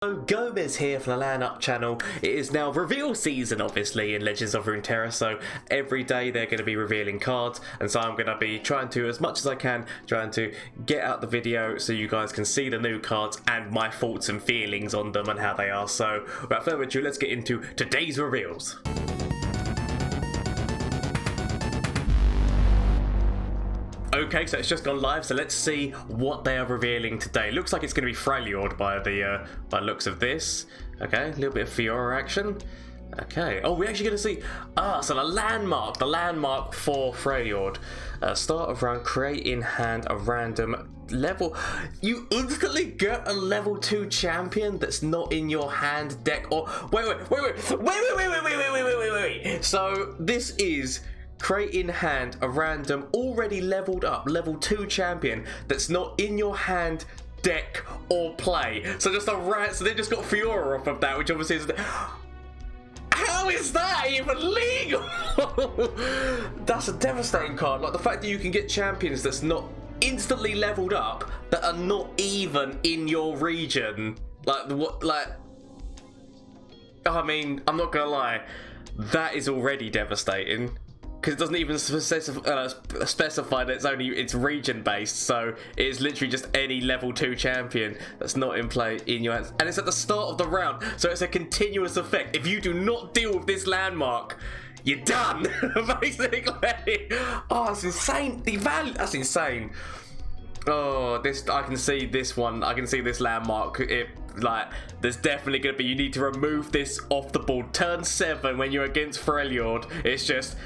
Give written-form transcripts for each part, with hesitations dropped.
Gomez here from the LAN Up channel. It is now reveal season, obviously, in Legends of Runeterra, so every day they're going to be revealing cards, and so I'm going to be trying to, as much as I can, trying to get out the video so you guys can see the new cards and my thoughts and feelings on them and how they are. So without further ado, let's get into today's reveals. Okay, so it's just gone live, so let's see what they are revealing today. Looks like it's going to be Freljord by the looks of this. Okay, a little bit of Fiora action. Okay, oh, we're actually going to see, so the landmark for Freljord. Start of round, create in hand a random level. You instantly get a level 2 champion that's not in your hand deck, or, wait. So this is create in hand a random already leveled up level 2 champion that's not in your hand, deck, or play. So just so they just got Fiora off of that, which obviously is. How is that even legal? That's a devastating card. Like the fact that you can get champions that's not instantly leveled up that are not even in your region. Like what? Like, I mean, I'm not gonna lie, that is already devastating. Because it doesn't even specify that it's region based, so it's literally just any level 2 champion that's not in play in your hands, and it's at the start of the round, so it's a continuous effect. If you do not deal with this landmark, you're done. Basically. Oh, it's insane. The value, that's insane. Oh, this, I can see this one. I can see this landmark. There's definitely going to be. You need to remove this off the board. Turn 7 when you're against Freljord. It's just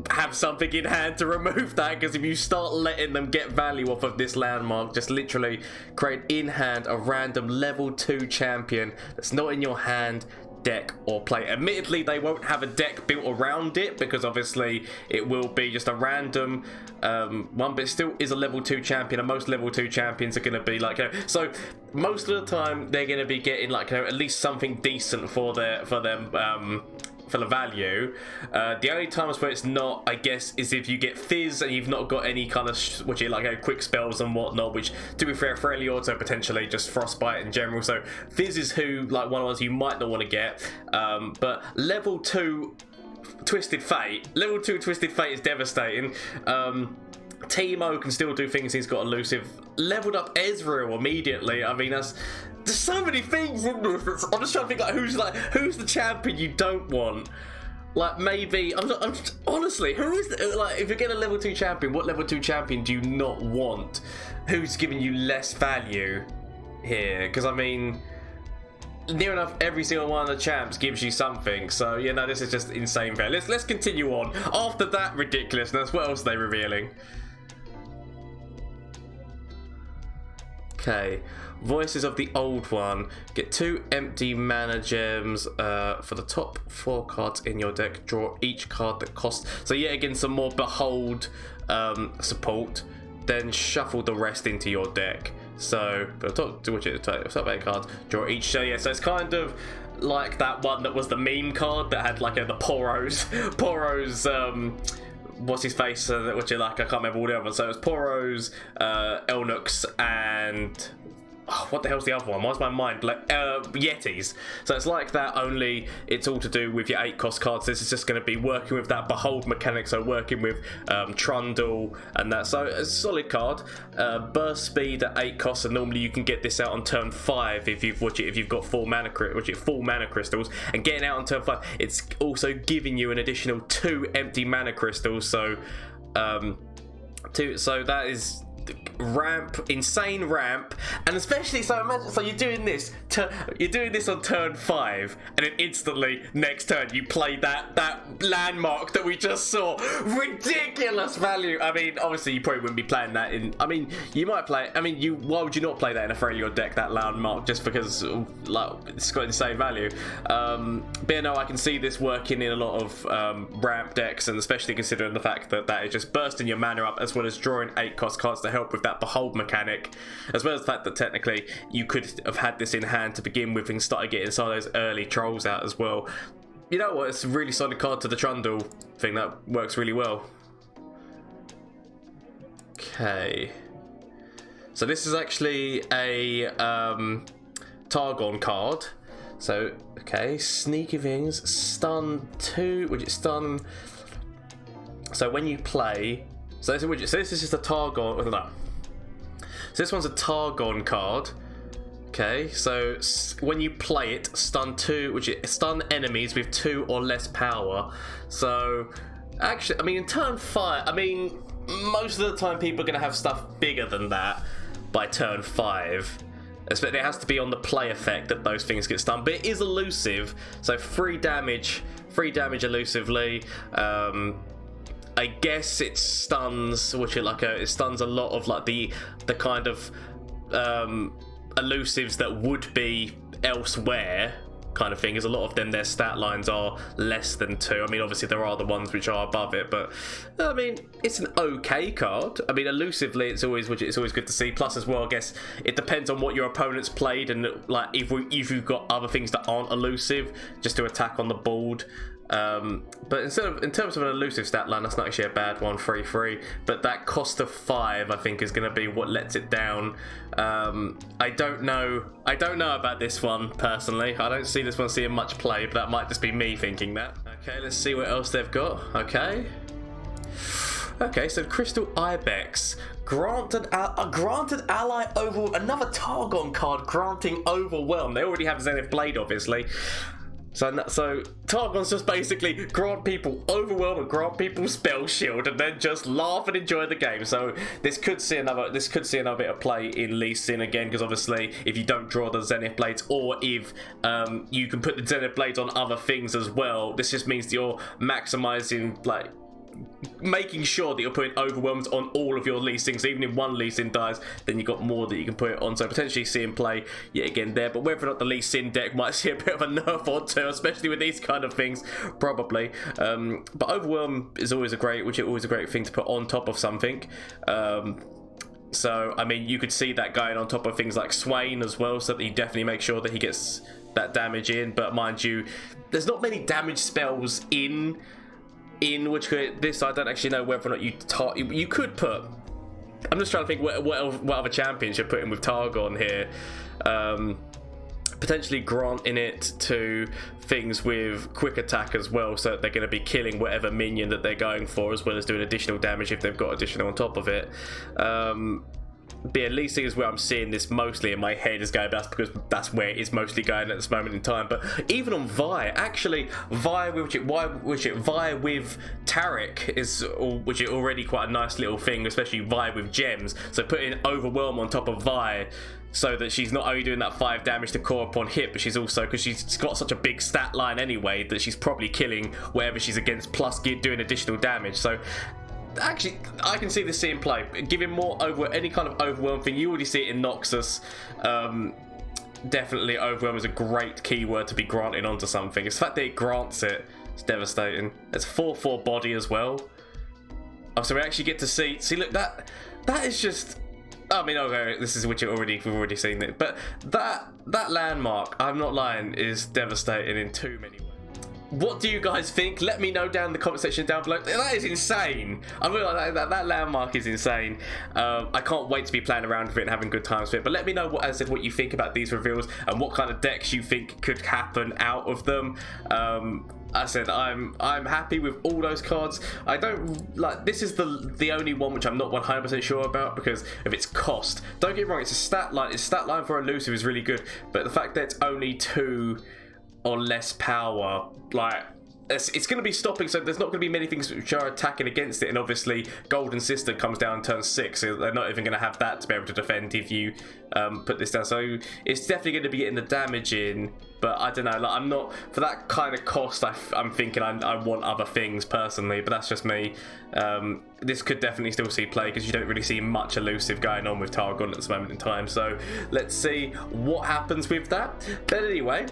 have something in hand to remove that, because if you start letting them get value off of this landmark, just literally create in hand a random level 2 champion that's not in your hand, deck, or play. Admittedly, they won't have a deck built around it, because obviously it will be just a random one, but it still is a level 2 champion, and most level 2 champions are going to be like, so most of the time they're going to be getting like at least something decent for the value. The only times where it's not, I guess, is if you get Fizz and you've not got any kind of quick spells and whatnot, which, to be fair, Freljord, so potentially just Frostbite in general. So Fizz is one of the ones you might not want to get. But level 2 Twisted Fate is devastating. Teemo can still do things. He's got elusive. Leveled up Ezreal immediately. I mean, there's so many things in this. I'm just trying to think who's the champion you don't want. Like, maybe honestly, who is if you're getting a level 2 champion, what level 2 champion do you not want? Who's giving you less value here? Because I mean, near enough every single one of the champs gives you something. So yeah, no, this is just insane value. Let's continue on. After that ridiculousness, what else are they revealing? Okay, Voices of the Old One. Get 2 empty mana gems for the top 4 cards in your deck. Draw each card that costs. So yet again, some more Behold support. Then shuffle the rest into your deck. So for the top 8 cards, draw each. So yeah, so it's kind of like that one that was the meme card that had like the Poros. What's his face? Which I can't remember all the other ones. So it was Poros, Elnux, and what the hell's the other one? Why's my mind blank? Yetis. So it's like that, only it's all to do with your 8 cost cards. This is just going to be working with that Behold mechanic, so working with Trundle and that. So it's a solid card. Burst speed at 8 costs, and normally you can get this out on turn 5 if you've got full mana crystals. And getting out on turn 5, it's also giving you an additional 2 empty mana crystals. So so that is insane ramp, and especially so imagine, so you're doing this on turn 5, and then instantly next turn you play that landmark that we just saw. Ridiculous value. I mean, obviously you probably wouldn't be playing that in, I mean, you might play, I mean, why would you not play that in a Freljord deck, that landmark, just because it's got insane value. But yeah, no, I can see this working in a lot of ramp decks, and especially considering the fact that is just bursting your mana up, as well as drawing 8 cost cards to help with that Behold mechanic, as well as the fact that technically you could have had this in hand to begin with and started getting some of those early trolls out as well. You know what, it's a really solid card to the Trundle thing. That works really well. Okay, so this is actually a Targon card. So, okay, sneaky things, stun 2, which is stun. So when you play, so this is just a Targon, no. So this one's a Targon card. Okay, so when you play it, stun 2, which is stun enemies with 2 or less power. So, actually, I mean, in turn 5, I mean, most of the time people are going to have stuff bigger than that by turn 5. It has to be on the play effect that those things get stunned, but it is elusive, so 3 damage elusively. I guess it stuns, it stuns a lot of like the kind of elusives that would be elsewhere kind of thing, as a lot of them, their stat lines are less than 2. I mean, obviously there are the ones which are above it, but I mean, it's an okay card. I mean, elusively, it's always good to see. Plus, as well, I guess it depends on what your opponent's played, and like if you've got other things that aren't elusive, just to attack on the board. But in terms of an elusive stat line, that's not actually a bad one, 3/3. But that cost of 5, I think, is going to be what lets it down. I don't know about this one personally. I don't see this one seeing much play, but that might just be me thinking that. Okay, let's see what else they've got. Okay, so Crystal Ibex. Granted ally overwhelm. Another Targon card granting overwhelm. They already have Zenith Blade, obviously. So Targon's just basically grant people overwhelm and grant people spell shield, and then just laugh and enjoy the game. So this could see another bit of play in Lee Sin again, because obviously if you don't draw the Zenith Blades, or if you can put the Zenith Blades on other things as well, this just means that you're maximizing, like, making sure that you're putting overwhelms on all of your Lee Sins. So even if one Lee Sin dies, then you've got more that you can put it on. So potentially seeing play yet again there. But whether or not the Lee Sin deck might see a bit of a nerf or two, especially with these kind of things, probably. But overwhelm is always a great thing to put on top of something. So I mean, you could see that going on top of things like Swain as well, so that you definitely make sure that he gets that damage in. But mind you, there's not many damage spells in which this, I don't actually know whether or not you could put. I'm just trying to think what other champions you're putting with Targon here. Potentially granting it to things with quick attack as well, so that they're going to be killing whatever minion that they're going for, as well as doing additional damage if they've got additional on top of it. But at least is where I'm seeing this mostly in my head is going. That's because that's where it's mostly going at this moment in time. But even on Vi, actually, Vi with Taric is, which is already quite a nice little thing, especially Vi with gems. So putting overwhelm on top of Vi, so that she's not only doing that 5 damage to core upon hit, but she's also, because she's got such a big stat line anyway, that she's probably killing wherever she's against, plus doing additional damage. So actually, I can see this seeing play. Giving more over any kind of overwhelm thing. You already see it in Noxus. Definitely overwhelm is a great keyword to be granting onto something. It's the fact that it grants it. It's devastating. It's 4/4 body as well. Oh, so we actually get to see look, that is just, I mean, okay, this is which we've already seen it, but that landmark, I'm not lying, is devastating in too many ways. What do you guys think? Let me know down in the comment section down below. That is insane. I feel like that landmark is insane. I can't wait to be playing around with it and having good times with it. But let me know what you think about these reveals and what kind of decks you think could happen out of them. I said I'm happy with all those cards. I don't like, this is the only one which I'm not 100% sure about because of its cost. Don't get me wrong, it's a stat line. Its stat line for elusive is really good, but the fact that it's only 2 or less power, like, it's going to be stopping, so there's not going to be many things which are attacking against it. And obviously Golden Sister comes down in turn 6, so they're not even going to have that to be able to defend if you put this down. So it's definitely going to be getting the damage in, but I don't know, like, I'm not, for that kind of cost, I'm thinking I want other things personally, but that's just me. This could definitely still see play because you don't really see much elusive going on with Targon at this moment in time, so let's see what happens with that. But anyway,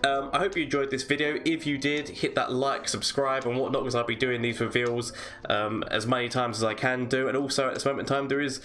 I hope you enjoyed this video. If you did, hit that like, subscribe and whatnot, because I'll be doing these reveals as many times as I can do. And also at this moment in time there is,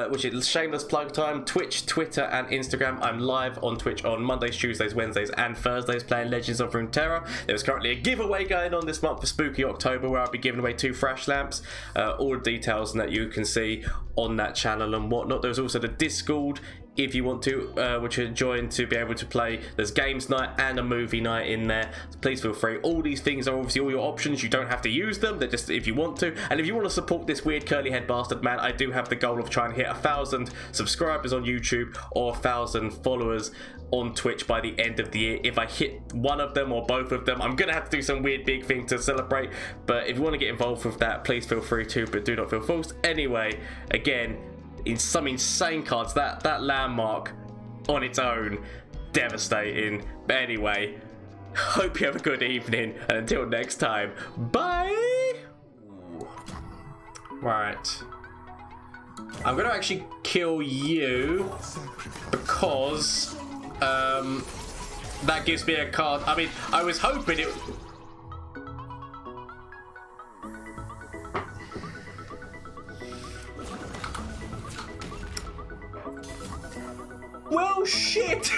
which is shameless plug time, Twitch, Twitter and Instagram. I'm live on Twitch on Mondays, Tuesdays, Wednesdays and Thursdays playing Legends of Runeterra. There's currently a giveaway going on this month for Spooky October where I'll be giving away 2 Thrash Lamps. All the details that you can see on that channel and whatnot. There's also the Discord if you want to, which are joined to be able to play. There's games night and a movie night in there. So please feel free. All these things are obviously all your options. You don't have to use them. They're just if you want to. And if you want to support this weird curly head bastard man, I do have the goal of trying to hit 1,000 subscribers on YouTube or 1,000 followers on Twitch by the end of the year. If I hit one of them or both of them, I'm gonna have to do some weird big thing to celebrate. But if you want to get involved with that, please feel free to, but do not feel forced. Anyway, again, in some insane cards, that landmark on its own, devastating. But anyway, hope you have a good evening, and until next time, bye. Right, I'm gonna actually kill you because that gives me a card. I mean, I was hoping it. Well, shit.